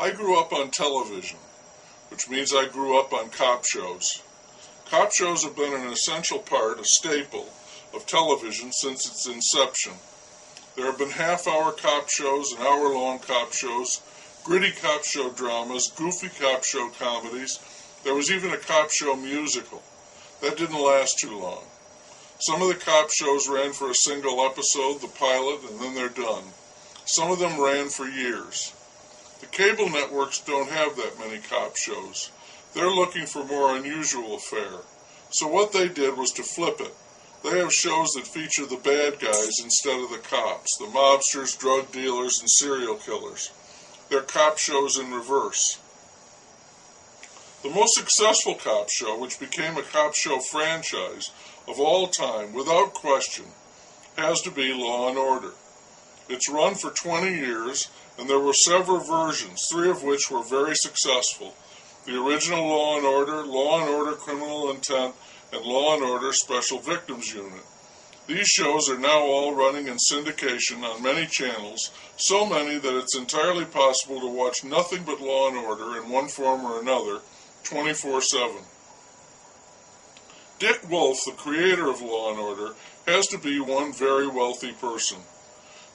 I grew up on television, which means I grew up on cop shows. Cop shows have been an essential part, a staple, of television since its inception. There have been half-hour cop shows and hour-long cop shows, gritty cop show dramas, goofy cop show comedies. There was even a cop show musical. That didn't last too long. Some of the cop shows ran for a single episode, the pilot, and then they're done. Some of them ran for years. The cable networks don't have that many cop shows. They're looking for more unusual fare. So what they did was to flip it. They have shows that feature the bad guys instead of the cops, the mobsters, drug dealers, and serial killers. They're cop shows in reverse. The most successful cop show, which became a cop show franchise of all time, without question, has to be Law and Order. It's run for 20 years, and there were several versions, 3 of which were very successful. The original Law and Order Criminal Intent, and Law and Order Special Victims Unit. These shows are now all running in syndication on many channels, so many that it's entirely possible to watch nothing but Law and Order in one form or another, 24/7. Dick Wolf, the creator of Law and Order, has to be one very wealthy person.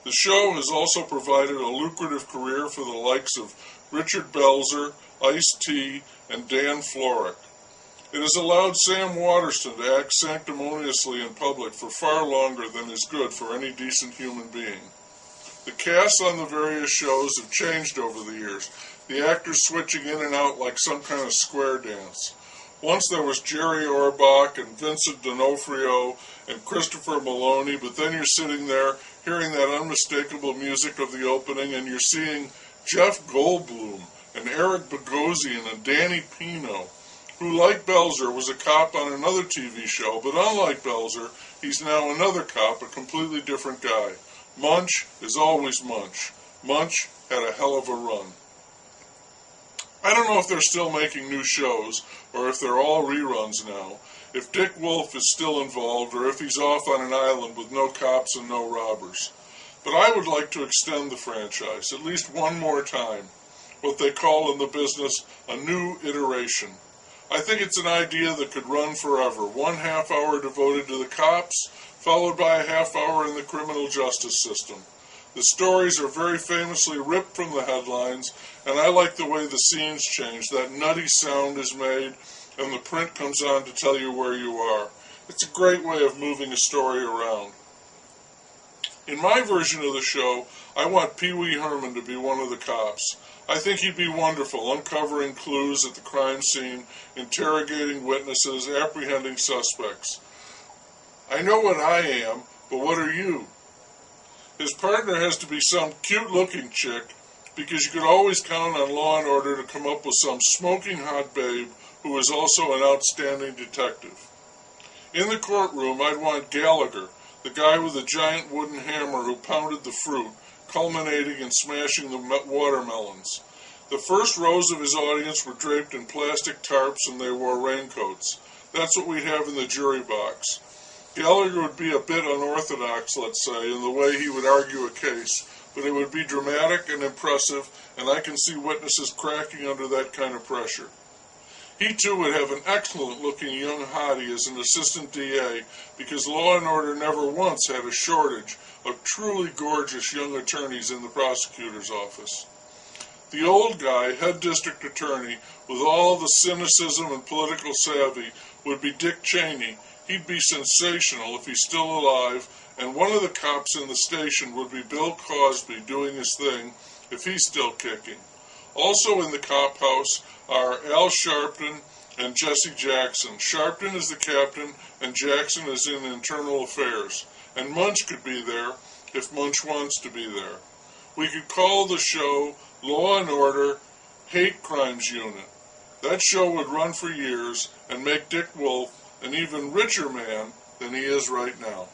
The show has also provided a lucrative career for the likes of Richard Belzer, Ice-T, and Dan Florek. It has allowed Sam Waterston to act sanctimoniously in public for far longer than is good for any decent human being. The casts on the various shows have changed over the years, the actors switching in and out like some kind of square dance. Once there was Jerry Orbach and Vincent D'Onofrio and Christopher Maloney, but then you're sitting there hearing that unmistakable music of the opening and you're seeing Jeff Goldblum and Eric Bogosian and Danny Pino, who, like Belzer, was a cop on another TV show, but unlike Belzer, he's now another cop, a completely different guy. Munch is always Munch. Munch had a hell of a run. I don't know if they're still making new shows, or if they're all reruns now, if Dick Wolf is still involved, or if he's off on an island with no cops and no robbers. But I would like to extend the franchise, at least one more time, what they call in the business a new iteration. I think it's an idea that could run forever. 1 half hour devoted to the cops, followed by a half hour in the criminal justice system. The stories are very famously ripped from the headlines, and I like the way the scenes change. That nutty sound is made, and the print comes on to tell you where you are. It's a great way of moving a story around. In my version of the show, I want Pee Wee Herman to be one of the cops. I think he'd be wonderful, uncovering clues at the crime scene, interrogating witnesses, apprehending suspects. I know what I am, but what are you? His partner has to be some cute-looking chick, because you could always count on Law and Order to come up with some smoking hot babe who is also an outstanding detective. In the courtroom, I'd want Gallagher, the guy with the giant wooden hammer who pounded the fruit, culminating in smashing the watermelons. The first rows of his audience were draped in plastic tarps and they wore raincoats. That's what we'd have in the jury box. Gallagher would be a bit unorthodox, let's say, in the way he would argue a case, but it would be dramatic and impressive, and I can see witnesses cracking under that kind of pressure. He too would have an excellent-looking young hottie as an assistant DA, because Law and Order never once had a shortage of truly gorgeous young attorneys in the prosecutor's office. The old guy, head district attorney, with all the cynicism and political savvy, would be Dick Cheney. He'd be sensational if he's still alive, and one of the cops in the station would be Bill Cosby doing his thing if he's still kicking. Also in the cop house are Al Sharpton and Jesse Jackson. Sharpton is the captain, and Jackson is in internal affairs. And Munch could be there if Munch wants to be there. We could call the show Law and Order Hate Crimes Unit. That show would run for years and make Dick Wolf an even richer man than he is right now.